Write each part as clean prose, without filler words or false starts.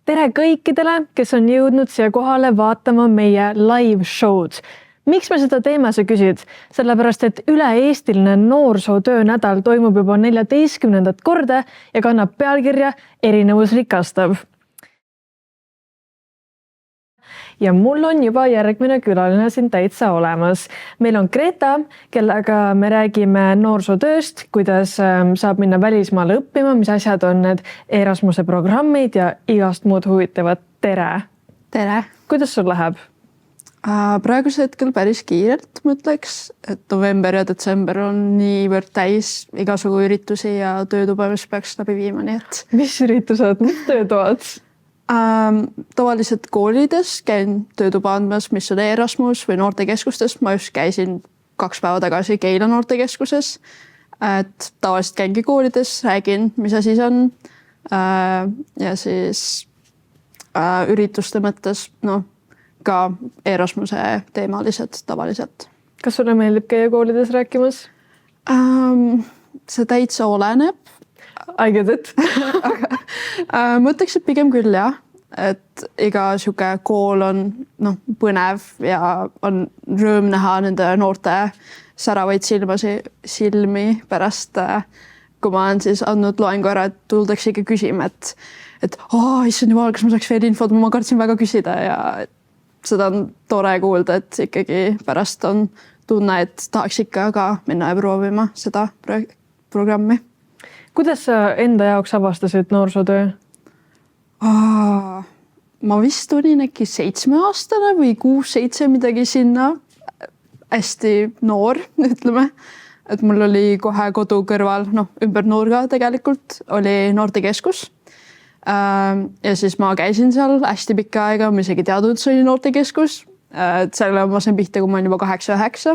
Tere kõikidele, kes on jõudnud siia kohale vaatama meie live show'd. Miks me seda teeme, sa küsid? Sellepärast, et üle-eestiline noorsootöö nädal toimub juba 14. korda ja kannab pealkirja Erinevus rikastav. Ja mul on juba järgmine külaline siin täitsa olemas. Meil on Greta, kellega me räägime noorsootööst, kuidas saab minna välismaale õppima, mis asjad on need Erasmuse programmid ja igast muud huvitavat. Tere! Tere! Kuidas sul läheb? Praeguse hetkel päris kiirelt mõtleks, et november ja detsember on niivõrd täis igasugu üritusi ja töötuba, mis peaks läbi viima, nii et... Mis üritused, mis töötoad? Tavaliselt koolides käin töötuba andmas, mis on Erasmus või noortekeskustes. Ma just käisin 2 päeva tagasi Keila noortekeskuses. Et tavaliselt käingi koolides, räägin, mis asi see on. Ja siis ürituste mõttes, ka Erasmuse teemalised tavaliselt. Kas sulle meeldib käia koolides rääkimas? See täitsa oleneb. I get it. Ma ütleks, et pigem küll jah, et iga siuke kool on põnev ja on rõõm näha nende noorte säravaid silmi pärast, kui ma olen siis andnud loengu ära, et tuldakse ikka küsima, et issand jumal, kas ma saaks veel infot, ma kartsin väga küsida ja seda on tore kuulda, et ikkagi pärast on tunne, et tahaks ikka ka minna ja proovima seda programmi. Kuidas sa enda jaoks avastasid noorsootöö? Ma vist olin äkki 7-aastane või 6-7 midagi sinna. Hästi noor, ütleme. Et mul oli kohe kodu kõrval, ümber nurga tegelikult, oli noortekeskus. Ja siis ma käisin seal hästi pikka aega, ma isegi teadnud, et see oli noortekeskus. Selle ma sain pihta, kui ma olin juba 8-9.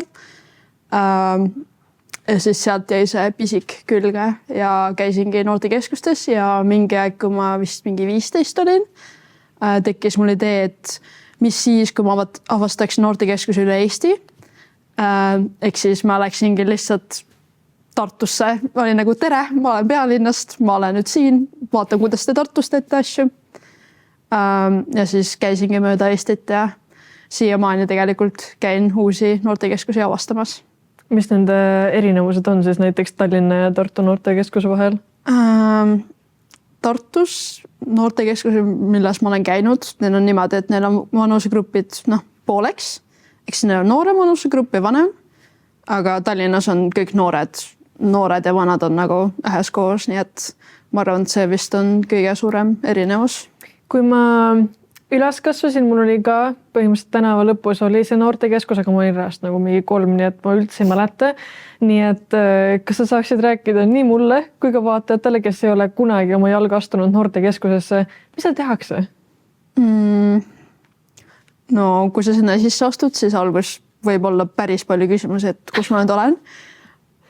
Ja siis sealt jäi see pisik külge ja käisingi noortekeskustes ja mingi aeg, kui ma vist mingi 15 olin, tekkis mul idee, et mis siis, kui ma avastaksin noortekeskuse üle Eesti. Ehk siis ma läksingi lihtsalt Tartusse. Ma olin nagu, tere, ma olen pealinnast, ma olen nüüd siin, vaatan, kuidas te Tartus teete asju. Ja siis käisingi mööda Eestit ja siiamaani tegelikult käin uusi noortekeskusi avastamas. Mis nende erinevused on siis näiteks Tallinna ja Tartu noortekeskuse vahel? Tartus noortekeskuse, milles ma olen käinud, neil on niimoodi, et neil on vanusegrupid pooleks. Eks neil on noorem vanusegrupp ja vanem, aga Tallinnas on kõik noored ja vanad on nagu ühes koos, nii et ma arvan, et see vist on kõige suurem erinevus. Kui ma üles kasvasin, mul oli ka põhimõtteliselt tänava lõpus oli see noortekeskus, aga ma olin rast nagu mingi 3, nii et ma üldse ei mäleta. Nii et kas sa saaksid rääkida nii mulle kui ka vaatajatele, kes ei ole kunagi oma jalga astunud noortekeskusesse, mis seal tehakse? No kui sa sinna sisse astud, siis algus võib olla päris palju küsimusi, et kus ma nüüd olen.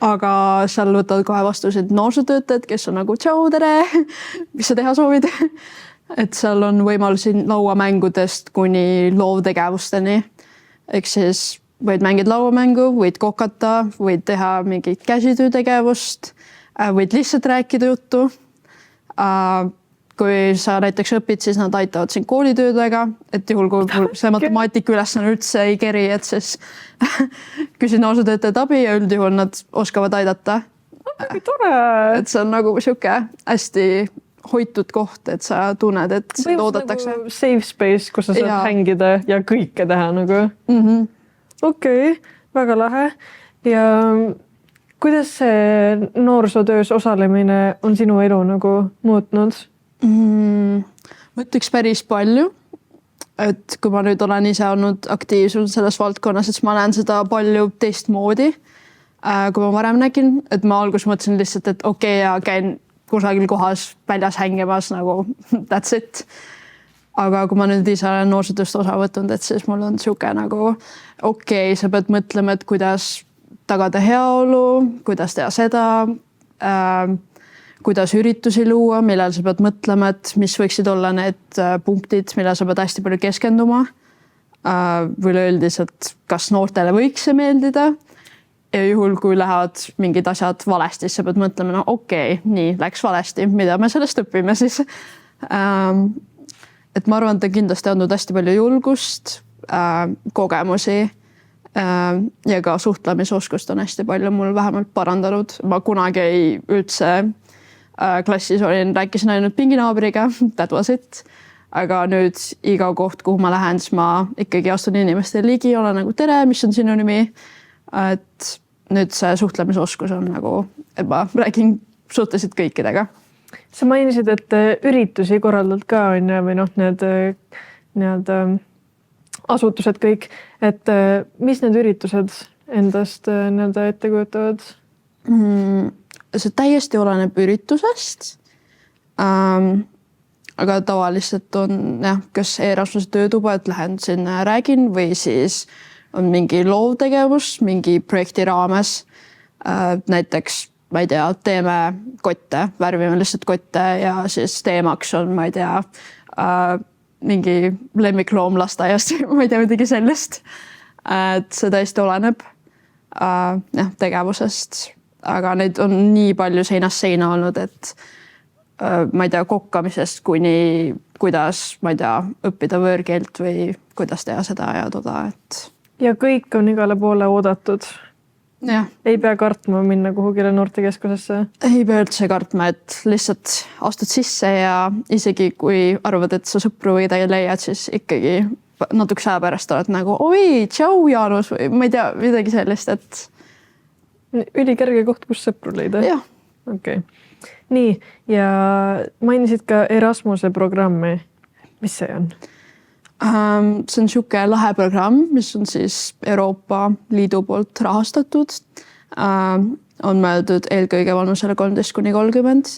Aga seal võtavad kohe vastuseid noorsootöötajad, kes on nagu tšau, tere, mis sa teha soovid? Et seal on võimalusi lauamängudest kuni loovtegevusteni. Ehk siis võid mängida lauamängu, võid kokata, võid teha mingit käsitöötegevust, võid lihtsalt rääkida juttu. Kui sa näiteks õpid, siis nad aitavad sind koolitöödega. Et juhul, kui see matemaatika ülesanne üldse ei keri, et siis küsin noorsootöötajad abi ja üldjuhul nad oskavad aidata. Tore! Et see on nagu siuke hästi hoitud koht, et sa tunned, et loodetakse. Nagu safe space, kus sa saad hängida ja kõike teha nagu. Okei, väga lahe. Ja kuidas see noorsootöös osalemine on sinu elu nagu muutnud? Ma ütleks päris palju. Et kui ma nüüd olen ise olnud aktiivsul selles valdkonnas, et ma näen seda palju teistmoodi, kui ma varem nägin. Et ma alguses mõtlesin lihtsalt, et okei, ja käin kusagil kohas väljas hängimas nagu that's it. Aga kui ma nüüd ise olen noorsootööst osa võtnud, et siis mul on siuke nagu okei, sa pead mõtlema, et kuidas tagada heaolu, kuidas teha seda, kuidas üritusi luua, millal sa pead mõtlema, et mis võiksid olla need punktid, millal sa pead hästi palju keskenduma. Või üleüldiselt, kas noortele võiks see meeldida. Ja juhul, kui lähevad mingid asjad valesti, sa pead mõtlema, okei, nii, läks valesti, mida me sellest õpime siis. et ma arvan, et ta kindlasti andnud hästi palju julgust, kogemusi ja ka suhtlemisoskust on hästi palju mul vähemalt parandanud. Ma kunagi ei üldse klassis rääkisin ainult pinginaabriga, that was it. Aga nüüd iga koht, kuhu ma lähen, siis ma ikkagi astun inimestele ligi, olen nagu tere, mis on sinu nimi. Et nüüd see suhtlemisoskus on nagu, et ma räägin suhteliselt kõikidega. Sa mainisid, et üritusi korraldad ka on ja või need asutused kõik, et mis need üritused endast ette kujutavad? See täiesti oleneb üritusest. Aga tavaliselt on kas Erasmuse töötuba, et lähen sinna räägin või siis on mingi loovtegevus, mingi projekti raames. Näiteks, ma ei tea, teeme kotte, värvime lihtsalt kotte ja siis teemaks on, ma ei tea, mingi lemmikloom lasteaiast, ma ei tea midagi sellest. Et see täiesti oleneb tegevusest, aga neid on nii palju seinast seina olnud, et ma ei tea, kokkamisest kuni kuidas, ma ei tea, õppida võõrkeelt või kuidas teha seda ja toda, et. Ja kõik on igale poole oodatud. Ja. Ei pea kartma minna kuhugile noortekeskusesse? Ei pea üldse kartma, et lihtsalt astud sisse ja isegi kui arvad, et sa sõpru või midagi leiad, siis ikkagi natuke aja pärast oled nagu oi, tšau Jaanus või ma ei tea, midagi sellist, et. Ülikerge koht, kus sõpru leida? Jah. Okay. Nii, ja mainisid ka Erasmuse programmi. Mis see on? See on siuke lahe programm, mis on siis Euroopa Liidu poolt rahastatud. On mõeldud eelkõige vanusele 13–30,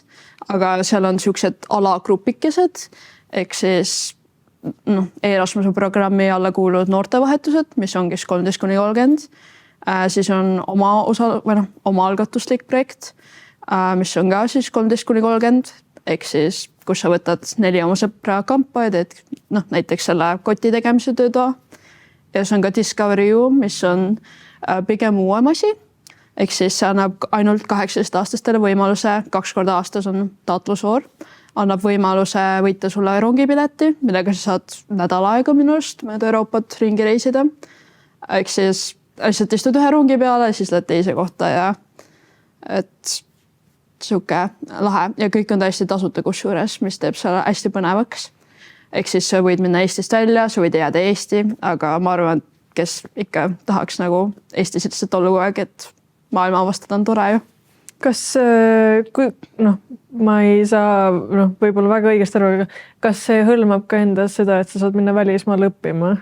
aga seal on siuksed alagrupikesed, ehk siis Erasmuse programmi alla kuuluvad noortevahetused, mis ongi 13–30. Siis on oma algatuslik projekt, mis on ka siis 13–30, ehk siis kus sa võtad 4 oma sõpra kampa ja teed näiteks selle koti tegemise töötoa. Ja see on ka Discovery U, mis on pigem uuem asi. Ehk siis see annab ainult 18-aastastele võimaluse, 2 korda aastas on taotlusvoor. Annab võimaluse võita sulle rongipileti, millega sa saad nädal aega minust mööda Euroopat ringi reisida. Ehk siis lihtsalt istud ühe rongi peale, siis lähed teise kohta ja et siuke lahe ja kõik on täiesti tasuta kusjuures, mis teeb selle hästi põnevaks. Ehk siis sa võid minna Eestist välja, sa võid jääda Eesti, aga ma arvan, et kes ikka tahaks nagu Eestis lihtsalt olla kogu aeg, et maailma avastada on tore ju. Kas, ma ei saa võib-olla väga õigesti aru, aga kas see hõlmab ka endas seda, et sa saad minna välismaal õppima?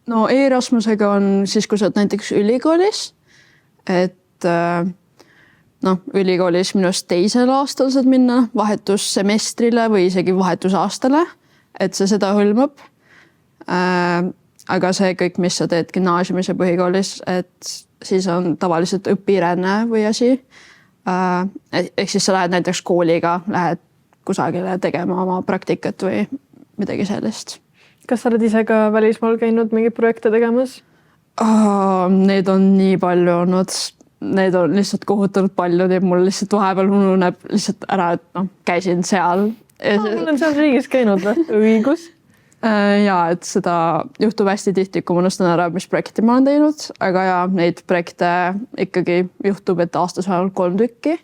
No Erasmusega on siis, kui sa oled näiteks ülikoolis, et ülikoolis minust 2. aastal saad minna vahetussemestrile või isegi vahetusaastale, et see seda hõlmab. Aga see kõik, mis sa teed gümnaasiumis ja põhikoolis, et siis on tavaliselt õpiränne või asi. Ehk siis sa lähed näiteks kooliga, lähed kusagile tegema oma praktikat või midagi sellist. Kas sa oled ise ka välismaal käinud mingi projekte tegemas? Need on nii palju olnud. Need on lihtsalt kohutanud palju, nii mul lihtsalt vahepeal ununeb lihtsalt ära, et käisin seal. Mul on seal riigis käinud või? Õigus? Ja, et seda juhtub hästi tihti, kui ma unustan ära, mis projekti ma olen teinud, aga ja neid projekte ikkagi juhtub, et aastas vähemalt 3 tükki.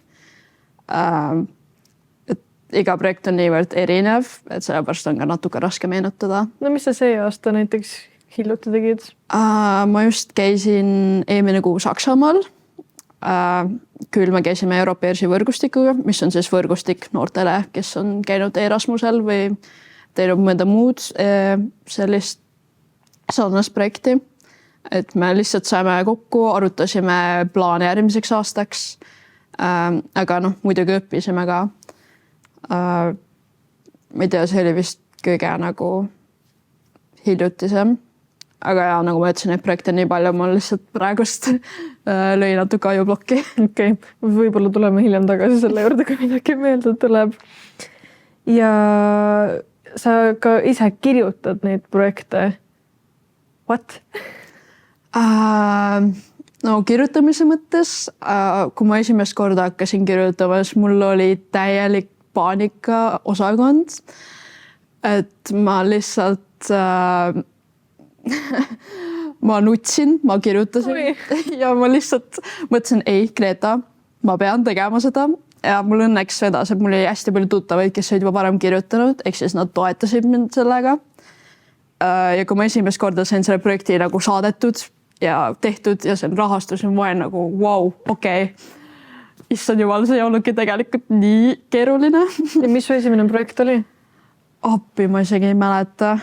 Et iga projekt on niivõrd erinev, et sellepärast on ka natuke raske meenutada. No mis sa see aasta näiteks hiljuti tegid? Ma just käisin eelmine kuu Saksamaal. Küll me käisime Europeersi võrgustikuga, mis on siis võrgustik noortele, kes on käinud Erasmusel või teinud mõnda muud sellist sarnast projekti. Et me lihtsalt saime kokku, arutasime plaane järgmiseks aastaks. Aga muidugi õppisime ka. Ma ei tea, see oli vist kõige nagu hiljutisem. Aga ja, nagu ma ütlesin, neid projekte nii palju, ma lihtsalt praegust lõi natuke ajublokki. Okay. Võib-olla tuleme hiljem tagasi selle juurde, kui midagi meelde tuleb. Ja sa ka ise kirjutad neid projekte. What? No kirjutamise mõttes, kui ma esimest korda hakkasin kirjutama, siis mul oli täielik paanikaosakond. Et ma lihtsalt ma nutsin, ma kirjutasin ja ma lihtsalt mõtlesin, ei, Greta, ma pean tegema seda ja mul õnneks vedas, et mul oli hästi palju tuttavaid, kes olid juba varem kirjutanud, ehk siis nad toetasid mind sellega. Ja kui ma esimest korda sain selle projekti nagu saadetud ja tehtud ja selle rahastus on vaja nagu vau, okei. Issand jumal, see ei olnudki tegelikult nii keeruline. Ja mis su esimene projekt oli? Appi, ma isegi ei mäleta.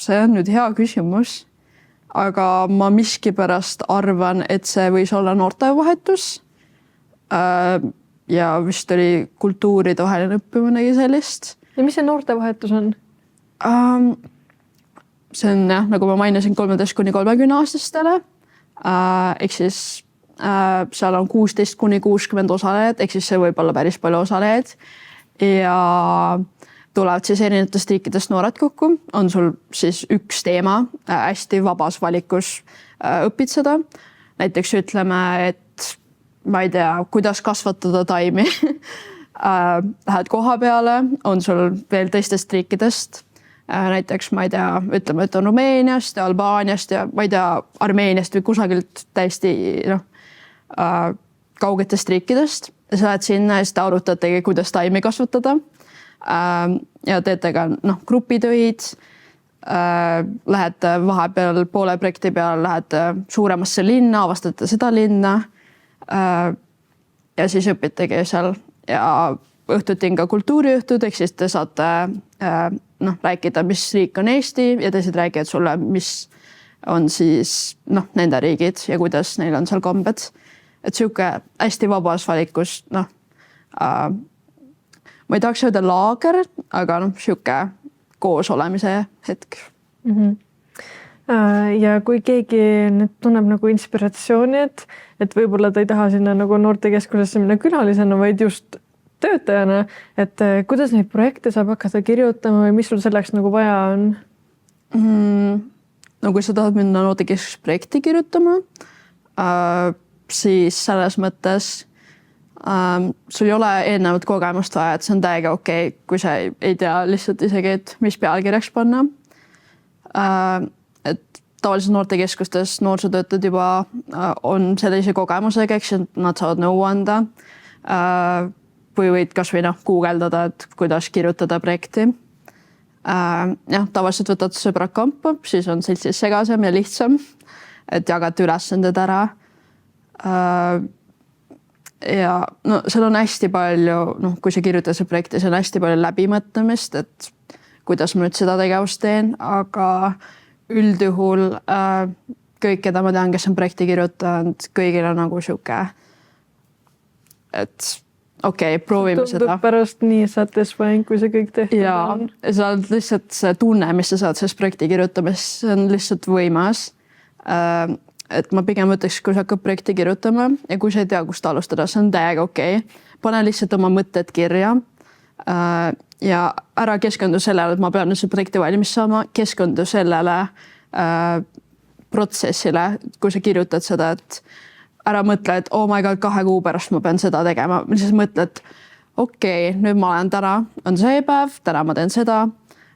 See on nüüd hea küsimus, aga ma miskipärast arvan, et see võis olla noortevahetus. Ja vist oli kultuuride vaheline õppimine sellist. Ja mis see noortevahetus on? See on jah, nagu ma mainisin 13–30 aastastele. Ehk siis seal on 16–60 osalejad, ehk siis see võib olla päris palju osalejaid. Ja tulevad siis erinevatest riikidest noored kokku. On sul siis üks teema, hästi vabas valikus õpid seda. Näiteks ütleme, et ma ei tea, kuidas kasvatada taimi. Lähed koha peale, on sul veel teistest riikidest. Näiteks ma ei tea, ütleme, et on Rumeeniast ja Albaaniast ja ma ei tea, Armeeniast või kusagilt täiesti kaugetest riikidest. Sa lähed sinna ja siis te arutategi, kuidas taimi kasvatada. Ja teete ka grupitöid, lähete vahepeal poole projekti peal, lähete suuremasse linna, avastate seda linna ja siis õpitegi seal ja õhtuti on ka kultuuriõhtud, ehk siis te saate rääkida, mis riik on Eesti ja teised räägivad sulle, mis on siis nende riigid ja kuidas neil on seal kombed. Et siuke hästi vabas valikus, ma ei tahaks öelda laager, aga siuke koos olemise hetk. Ja kui keegi nüüd tunneb nagu inspiratsiooni, et võib-olla ta ei taha sinna nagu noortekeskusesse minna külalisena, vaid just töötajana, et kuidas neid projekte saab hakata kirjutama või mis sul selleks nagu vaja on? No kui sa tahad minna noortekeskus projekti kirjutama, siis selles mõttes sul ei ole eelnevat kogemust vaja, et see on täiega okei, kui sa ei tea lihtsalt isegi, et mis pealkirjaks panna. Et tavaliselt noortekeskustes noorsootöötajad juba on sellise kogemusega, eks nad saavad nõu anda. Või võid kas või guugeldada, et kuidas kirjutada projekti. Jah, tavaliselt võtad sõbrad kampa, siis on seltsis segasem ja lihtsam, et jagate ülesanded ära. Ja seal on hästi palju, kui sa kirjutad see projekti, see on hästi palju läbimõtlemist, et kuidas ma nüüd seda tegevust teen, aga üldjuhul kõik, keda ma tean, kes on projekti kirjutanud, kõigil on nagu siuke, et okei, proovime seda. Tundub pärast nii satisfying, kui see kõik tehtud on. Ja sa oled lihtsalt see tunne, mis sa saad sellest projekti kirjutamist, see on lihtsalt võimas. Et ma pigem mõtleks, kui sa hakkad projekti kirjutama ja kui sa ei tea, kust alustada, see on täiega okei. Pane lihtsalt oma mõtted kirja ja ära keskendu sellele, et ma pean nüüd see projekti valmis saama, keskendu sellele protsessile, kui sa kirjutad seda, et ära mõtle, et oh my god, 2 kuu pärast ma pean seda tegema. Siis mõtle, et okei, nüüd ma olen täna, on see päev, täna ma teen seda.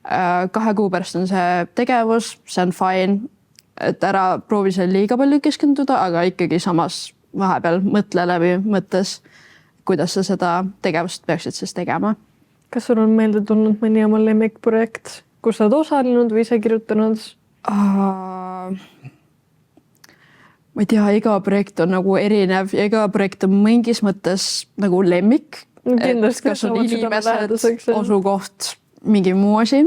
2 kuu pärast on see tegevus, see on fine. Et ära proovi seal liiga palju keskenduda, aga ikkagi samas vahepeal mõtle läbi mõttes, kuidas sa seda tegevust peaksid siis tegema. Kas sul on meelde tulnud mõni oma lemmikprojekt, kus sa oled osalenud või ise kirjutanud? Ma ei tea, iga projekt on nagu erinev ja iga projekt on mingis mõttes nagu lemmik. Kindlasti, kas on inimesed, asukoht, mingi muu asi.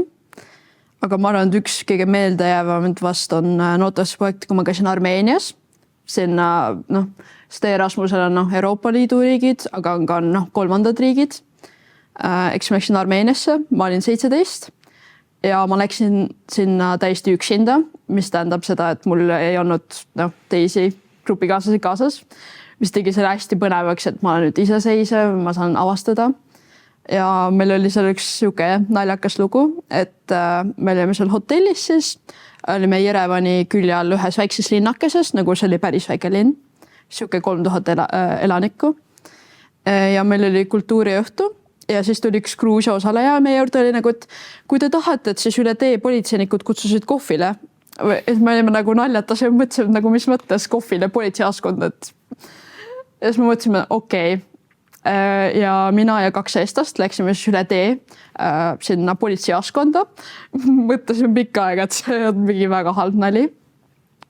Aga ma arvan, et üks kõige meeldejäävamalt vast on noorteprojekt, kui ma käisin Armeenias. Sinna, seda Erasmusel on Euroopa Liidu riigid, aga on ka kolmandad riigid. Eks ma läksin Armeeniasse, ma olin 17 ja ma läksin sinna täiesti üksinda, mis tähendab seda, et mul ei olnud teisi grupikaaslasi kaasas, mis tegi selle hästi põnevaks, et ma olen nüüd iseseisev, ma saan avastada. Ja meil oli seal üks siuke naljakas lugu, et me olime seal hotellis siis, olime Jerevani külje all ühes väikses linnakeses, nagu see oli päris väike linn, siuke 3000 elanikku. ja meil oli kultuuriõhtu ja siis tuli üks Gruusia osaleja meie juurde oli nagu, et kui te tahate, et siis üle tee politseinikud kutsusid kohvile. Et me olime nagu naljatas ja mõtlesime nagu, mis mõttes kohvile politseijaskond, et ja siis me mõtlesime, okei. Ja mina ja 2 eestlast läksime siis üle tee sinna politseiaskonda. Mõtlesime pikka aega, et see on mingi väga halb nali.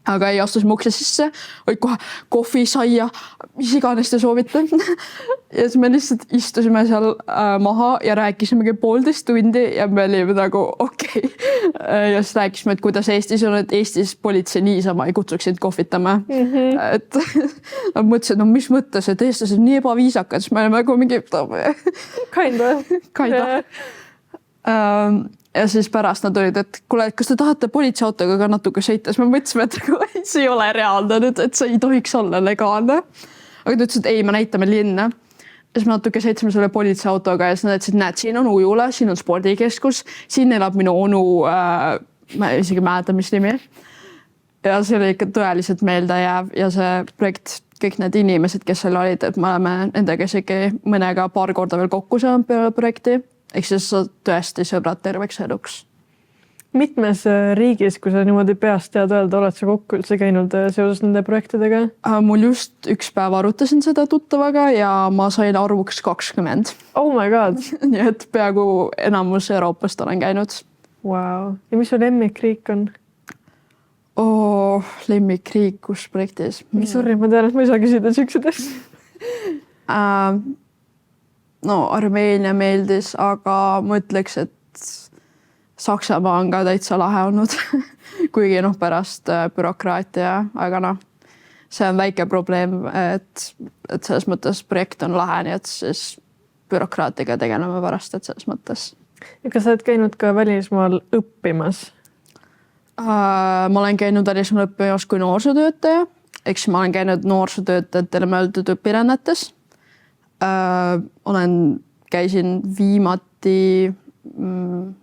Aga ei astusime ukse sisse, olid kohe kohvi, saia, mis iganes te soovite. Ja siis me lihtsalt istusime seal maha ja rääkisimegi 1,5 tundi ja me olime nagu okei. Ja siis rääkisime, et kuidas Eestis on, et Eestis politsei niisama ei kutsuks sind kohvitama. Et mõtlesin, no mis mõttes, et eestlased on nii ebaviisakad, siis me oleme nagu mingi Kinda. Ja siis pärast nad olid, et kuule, kas te tahate politseiautoga ka natuke sõita, siis me mõtlesime, et see ei ole reaalne nüüd, et see ei tohiks olla legaalne. Aga ta ütles, et ei, me näitame linna. Ja siis me natuke sõitsime selle politseiautoga ja siis nad ütlesid, näed, siin on ujula, siin on spordikeskus, siin elab minu onu, ma isegi mäletan, mis nimi. Ja see oli ikka tõeliselt meeldejääv ja see projekt, kõik need inimesed, kes seal olid, et me oleme nendega isegi mõnega paar korda veel kokku saanud peale projekti. Ehk siis sa tõesti sõbrad terveks eluks. Mitmes riigis, kui sa niimoodi peast tead öelda, oled sa kokku üldse käinud seoses nende projektidega? Mul just üks päev arutasin seda tuttavaga ja ma sain arvuks 20. Oh my god! Nii et peaaegu enamus Euroopast olen käinud. Wow. Ja mis su lemmikriik on? Lemmikriik, kus projektis? Sorry, ma tean, et ma ei saa küsida siuksedest. No Armeenia meeldis, aga ma ütleks, et Saksamaa on ka täitsa lahe olnud. Kuigi pärast bürokraatia, aga see on väike probleem, et selles mõttes projekt on lahe, nii et siis bürokraatiga tegeleme pärast, et selles mõttes. Ja kas sa oled käinud ka välismaal õppimas? Ma olen käinud välismaal õppimas kui noorsootöötaja, eks ma olen käinud noorsootöötajatele mõeldud õpirännetes. Käisin viimati,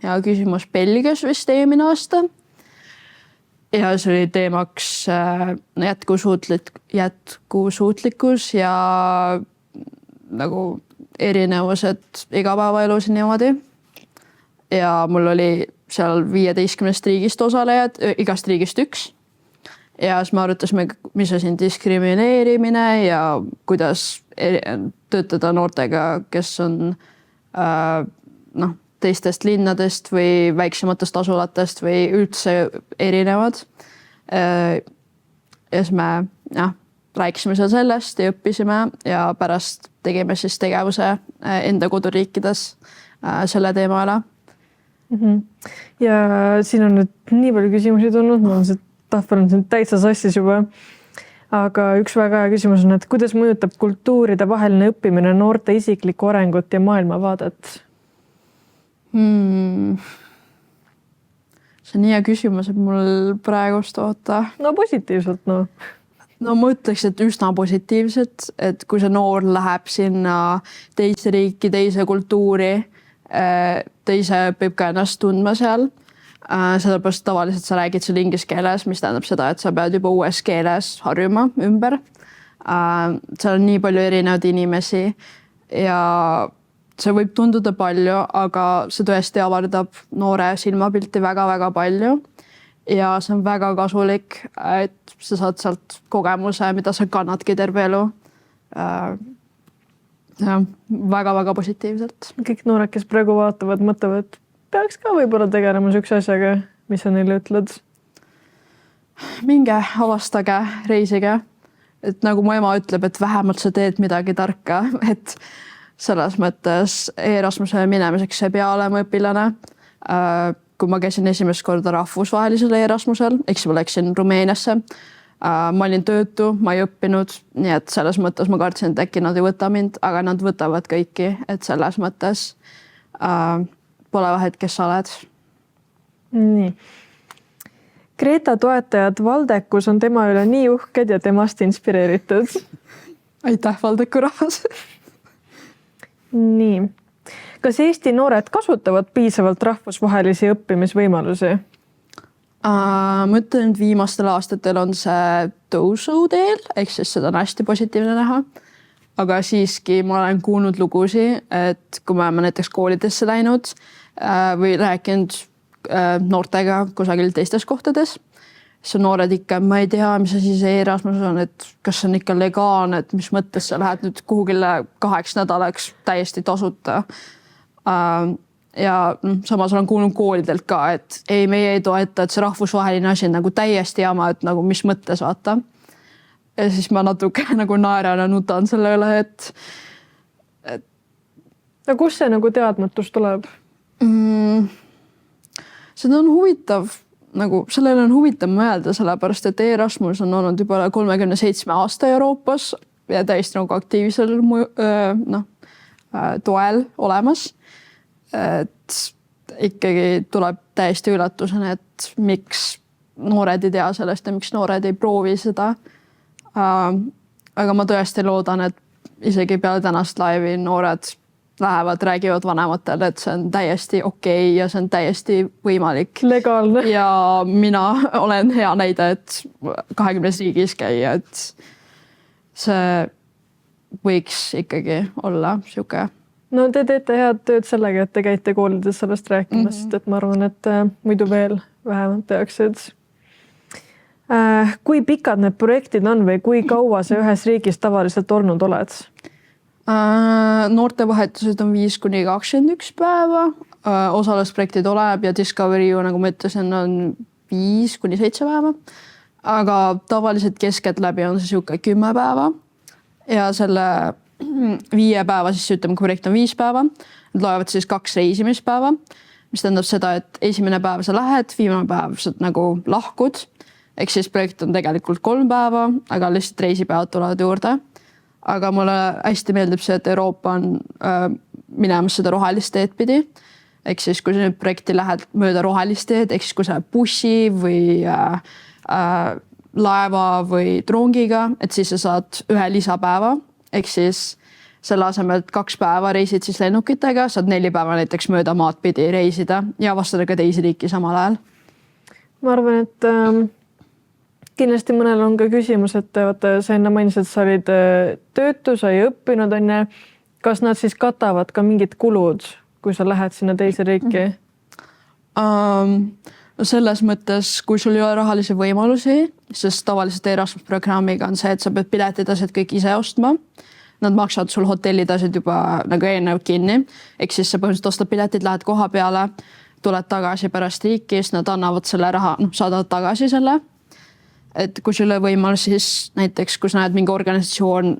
hea küsimus, Belgias vist eelmine aasta. Ja see oli teemaks jätkusuutlikkus ja nagu erinevused igapäevaelus niimoodi. Ja mul oli seal 15 riigist osalejad, igast riigist 1. Ja siis me arutasime, mis on siin diskrimineerimine ja kuidas töötada noortega, kes on teistest linnadest või väiksematest asulatest või üldse erinevad. Ja siis me rääkisime sellest ja õppisime ja pärast tegime siis tegevuse enda koduriikides selle teema ala. Ja siin on nüüd nii palju küsimusi tulnud, ma olen tahvel on siin täitsa sassis juba. Aga üks väga hea küsimus on, et kuidas mõjutab kultuuride vaheline õppimine noorte isiklikku arengut ja maailmavaadet? See on nii hea küsimus, et mul praegust oota. No positiivselt, No ma ütleks, et üsna positiivselt, et kui see noor läheb sinna teise riiki, teise kultuuri, teise õpib ka ennast tundma seal. Sellepärast tavaliselt sa räägid seal inglise keeles, mis tähendab seda, et sa pead juba uues keeles harjuma ümber. Seal on nii palju erinevaid inimesi ja see võib tunduda palju, aga see tõesti avardab noore silmapilti väga-väga palju. Ja see on väga kasulik, et sa saad sealt kogemuse, mida sa kannadki terve elu. Väga-väga positiivselt. Kõik noored, kes praegu vaatavad, mõtlevad, peaks ka võib-olla tegelema sükse asjaga, mis sa neile ütled? Minge, avastage, reisige. Et nagu mu ema ütleb, et vähemalt sa teed midagi tarka, et selles mõttes Erasmuse minemiseks ei pea olema õpilane. Kui ma käisin esimest korda rahvusvahelisel Erasmusel, eks ma läksin Rumeeniasse. Ma olin töötu, ma ei õppinud, nii et selles mõttes ma kartsin, et äkki nad ei võta mind, aga nad võtavad kõiki, et selles mõttes pole vahet, kes sa oled. Nii. Greta toetajad Valdekus on tema üle nii uhked ja temast inspireeritud. Aitäh, Valdeku rahvas! Nii. Kas Eesti noored kasutavad piisavalt rahvusvahelisi õppimisvõimalusi? Ma ütlen, et viimastel aastatel on see tõusuteel, ehk siis seda on hästi positiivne näha. aga siiski ma olen kuulnud lugusid, et kui me oleme näiteks koolidesse läinud või rääkinud noortega kusagil teistes kohtades, siis on noored ikka, ma ei tea, mis asi see Erasmus on, et kas see on ikka legaalne, et mis mõttes sa lähed nüüd kuhugile 8 nädalaks täiesti tasuta. Ja samas olen kuulnud koolidelt ka, et ei, meie ei toeta, et see rahvusvaheline asi on nagu täiesti jama, et nagu mis mõttes vaata. Ja siis ma natuke nagu naeran ja nutan selle üle, et... Ja kus see nagu teadmatus tuleb? Seda on huvitav, nagu sellele on huvitav mõelda, sellepärast, et Erasmus on olnud juba 37 aasta Euroopas ja täiesti nagu aktiivsel toel olemas. Et ikkagi tuleb täiesti üllatusena, et miks noored ei tea sellest ja miks noored ei proovi seda. Aga ma tõesti loodan, et isegi peale tänast laivi noored lähevad, räägivad vanematele, et see on täiesti okei ja see on täiesti võimalik. Legaalne. Ja mina olen hea näide, et 20 riigis käia, et see võiks ikkagi olla siuke. No te teete head tööd sellega, et te käite koolides sellest rääkimas, et ma arvan, et muidu veel vähemalt tehakse. Kui pikad need projektid on või kui kaua sa ühes riigis tavaliselt olnud oled? Noortevahetused on 5-21 päeva, osalusprojekti tuleb ja Discovery, nagu ma ütlesin, on 5-7 päeva, aga tavaliselt keskeltläbi on see siuke 10 päeva ja selle 5 päeva, siis ütleme, kui projekt on 5 päeva, nad loevad siis 2 reisimispäeva, mis tähendab seda, et esimene päev sa lähed, viimane päev sa nagu lahkud, ehk siis projekt on tegelikult 3 päeva, aga lihtsalt reisipäevad tulevad juurde. Aga mulle hästi meeldib see, et Euroopa on minemas seda rohelist teed pidi. Ehk siis, kui sa nüüd projekti lähed mööda rohelist teed, ehk siis kui sa bussi või laeva või trongiga, et siis sa saad 1 lisapäeva. Ehk siis selle asemel 2 päeva reisid siis lennukitega, saad 4 päeva näiteks mööda maad pidi reisida ja avastada ka teisi riiki samal ajal. Ma arvan, et kindlasti mõnel on ka küsimus, et vaata, sa enne mainisid, et sa olid töötu, sa ei õppinud, kas nad siis katavad ka mingid kulud, kui sa lähed sinna teise riiki? Selles mõttes, kui sul ei ole rahalisi võimalusi, sest tavaliselt Erasmus programmiga on see, et sa pead piletitased kõik ise ostma. Nad maksavad sul hotellitasid juba nagu eelnevalt kinni. Ehk siis sa põhimõtteliselt ostad piletid, lähed koha peale, tuled tagasi pärast riiki, siis nad annavad selle raha, saadavad tagasi selle. Et kui sul ei võimalus, siis näiteks, kui sa näed mingi organisatsioon,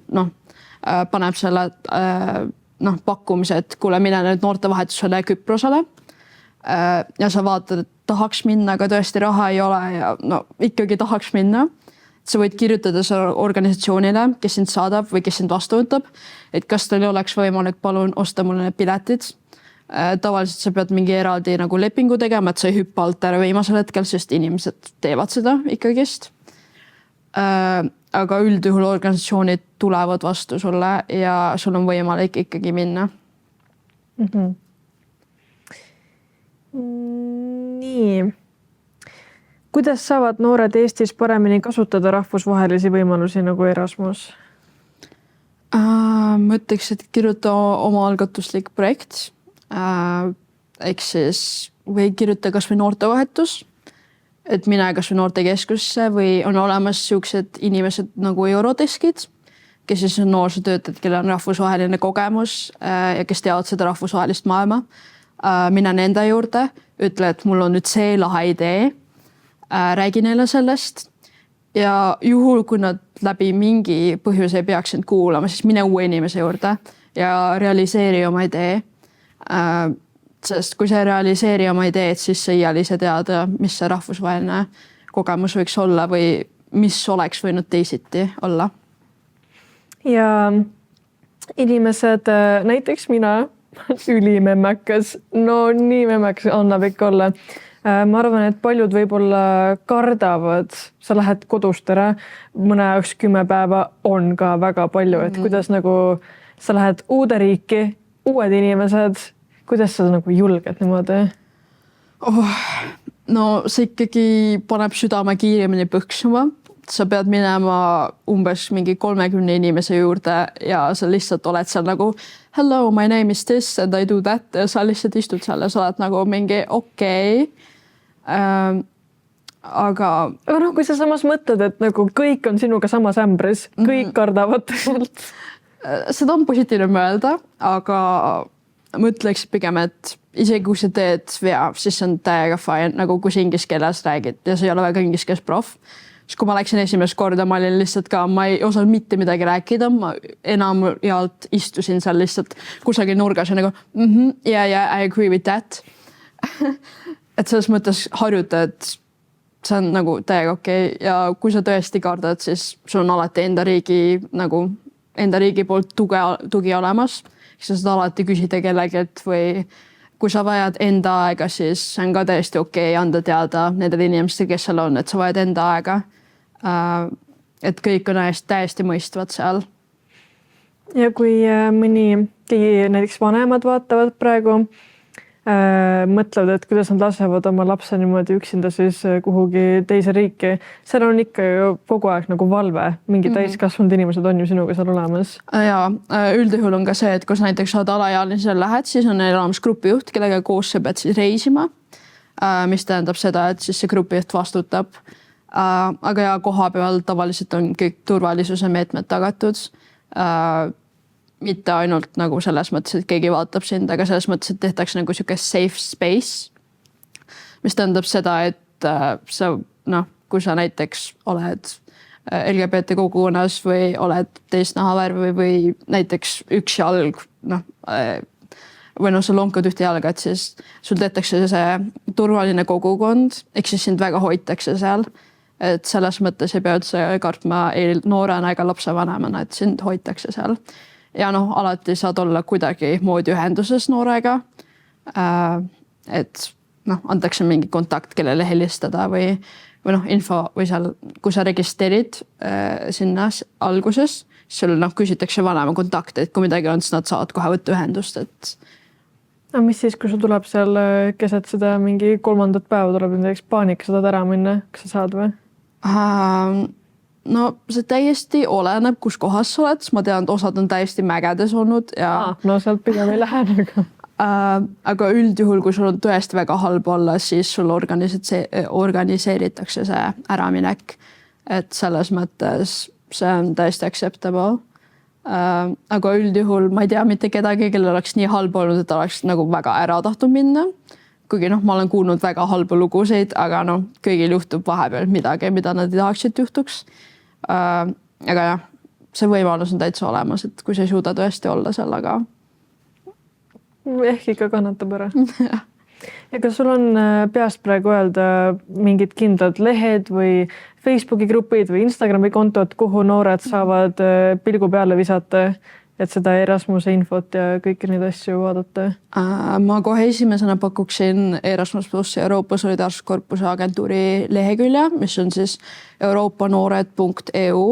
paneb selle pakkumise, et kuule, mine nüüd noortevahetusele Küprosele ja sa vaatad, et tahaks minna, aga tõesti raha ei ole ja ikkagi tahaks minna. Sa võid kirjutada selle organisatsioonile, kes sind saadab või kes sind vastu võtab, et kas teil oleks võimalik, palun osta mulle need piletid. Tavaliselt sa pead mingi eraldi nagu lepingu tegema, et sa ei hüppa alt ära viimasel hetkel, sest inimesed teevad seda ikkagist. Aga üldjuhul organisatsioonid tulevad vastu sulle ja sul on võimalik ikkagi minna. Nii. Kuidas saavad noored Eestis paremini kasutada rahvusvahelisi võimalusi nagu Erasmus? Ma ütleks, et kirjuta omaalgatuslik projekt. Ehk siis või kirjuta kas või noortevahetus, et mine kas või noortekeskusse või on olemas siuksed inimesed nagu Eurodeskid, kes siis on noorsootöötajad, kellel on rahvusvaheline kogemus ja kes teavad seda rahvusvahelist maailma. Mine nende juurde, ütle, et mul on nüüd see lahe idee, räägi neile sellest ja juhul, kui nad läbi mingi põhjuse ei peaks end kuulama, siis mine uue inimese juurde ja realiseeri oma idee. Sest kui sa ei realiseeri oma ideed, siis sa iial ise teada, mis see rahvusvaheline kogemus võiks olla või mis oleks võinud teisiti olla. Ja inimesed, näiteks mina, ülimemmekas, no nii memmekas annab ikka olla. Ma arvan, et paljud võib-olla kardavad, sa lähed kodust ära, mõne jaoks 10 päeva on ka väga palju, et kuidas nagu sa lähed uude riiki, uued inimesed, kuidas sa nagu julged niimoodi? No see ikkagi paneb südame kiiremini põksuma, sa pead minema umbes mingi 30 inimese juurde ja sa lihtsalt oled seal nagu hello, my name is this and I do that. Ja sa lihtsalt istud seal ja sa oled nagu mingi okei. Aga noh, kui sa samas mõtled, et nagu kõik on sinuga samas ämbris, kõik kardavad tegelikult. Seda on positiivne mõelda, aga mõtleks pigem, et isegi kui sa teed vea, siis see on täiega fine, nagu kui sa inglise keeles räägid ja sa ei ole väga inglise keeles prof. Siis kui ma läksin esimest korda, ma olin lihtsalt ka, ma ei osanud mitte midagi rääkida, ma enamjaolt istusin seal lihtsalt kusagil nurgas ja nagu yeah, I agree with that. Et selles mõttes harjuta, et see on nagu täiega okei. Ja kui sa tõesti kardad, siis sul on alati enda riigi poolt tugi olemas. Sa saad alati küsida kellegelt või kui sa vajad enda aega, siis see on ka täiesti okei anda teada nendele inimestele, kes seal on, et sa vajad enda aega. Et kõik on täiesti mõistvad seal. Ja kui keegi näiteks vanemad vaatavad praegu, mõtlevad, et kuidas nad lasevad oma lapse niimoodi üksinda siis kuhugi teise riiki. Seal on ikka ju kogu aeg nagu valve. Mingi täiskasvanud inimesed on ju sinuga seal olemas. Ja üldjuhul on ka see, et kui sa näiteks saad alaealisele lähed, siis on neil olemas grupijuht, kellega koos sa pead siis reisima, mis tähendab seda, et siis see grupijuht vastutab. Aga ja koha peal tavaliselt on kõik turvalisuse meetmed tagatud. Mitte ainult nagu selles mõttes, et keegi vaatab sind, aga selles mõttes, et tehtakse nagu siuke safe space, mis tähendab seda, et kui sa näiteks oled LGBT kogukonnas või oled teist nahavärvi või näiteks üks jalg, või sa lonkad ühte jalga, et siis sul tehtakse see turvaline kogukond, ehk siis sind väga hoitakse seal. Et selles mõttes ei pea üldse kartma ei noorena ega lapsevanemana, et sind hoitakse seal. Ja alati saad olla kuidagi moodi ühenduses noorega, et antakse mingi kontakt, kellele helistada või info või seal, kui sa registreerid sinna alguses, siis sul küsitakse vanema kontakte, et kui midagi on, siis nad saavad kohe võtta ühendust. Aga mis siis, kui sul tuleb seal keset seda mingi 3. päeva tuleb näiteks paanika, saad ära minna, kas sa saad või? No see täiesti oleneb, kus kohas sa oled. Ma tean, et osad on täiesti mägedes olnud. Ja... No sealt pigem ei lähe nagu. Aga üldjuhul, kui sul on tõesti väga halb olla, siis sul organiseeritakse see äraminek. Et selles mõttes see on täiesti acceptable. Aga üldjuhul ma ei tea mitte kedagi, kellel oleks nii halb olnud, et oleks nagu väga ära tahtnud minna. Kuigi ma olen kuulnud väga halbu lugusid, aga kõigil juhtub vahepeal midagi, mida nad ei tahaks, et juhtuks. Aga jah, see võimalus on täitsa olemas, et kui sa ei suuda tõesti olla seal, aga... Ehk ikka kannatab ära. Ja kas sul on peast praegu öelda mingid kindlad lehed või Facebooki grupid või Instagrami kontod, kuhu noored saavad pilgu peale visata, et seda Erasmuse infot ja kõiki neid asju vaadata? Ma kohe esimesena pakuksin Erasmus Plus Euroopa Solidaarsuskorpuse agentuuri lehekülje, mis on siis euroopanoored.eu.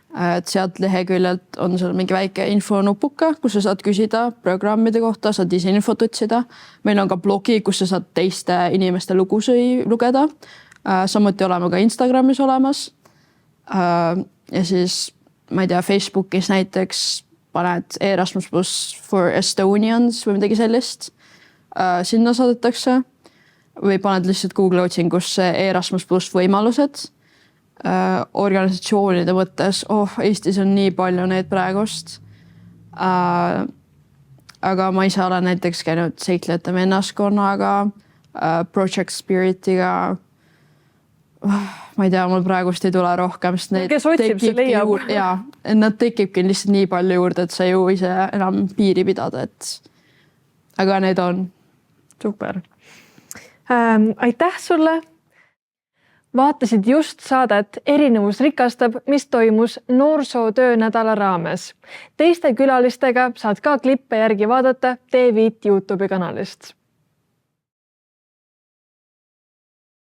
Et sealt leheküljelt on seal mingi väike infonupuka, kus sa saad küsida programmide kohta, saad ise infot otsida. Meil on ka blogi, kus sa saad teiste inimeste lugusid lugeda. Samuti oleme ka Instagramis olemas. Ja siis, ma ei tea, Facebookis näiteks paned Erasmus Plus for Estonians või midagi sellist. Sinna saadetakse. Või paned lihtsalt Google otsingusse Erasmus Plus võimalused. Organisatsioonide mõttes, Eestis on nii palju neid praegust. Aga ma ise olen näiteks käinud seiklejate vennaskonnaga, Project Spiritiga. Ma ei tea, mul praegust ei tule rohkem, sest neid kes otsib, see leiab. Ja, nad tekibki lihtsalt nii palju juurde, et sa ju ise enam piiri pidada. Aga need on. Super. Aitäh sulle. Vaatasid just saadet Erinevus rikastab, mis toimus noorsootöö nädala raames. Teiste külalistega saad ka klippe järgi vaadata TV5 YouTube'i kanalist.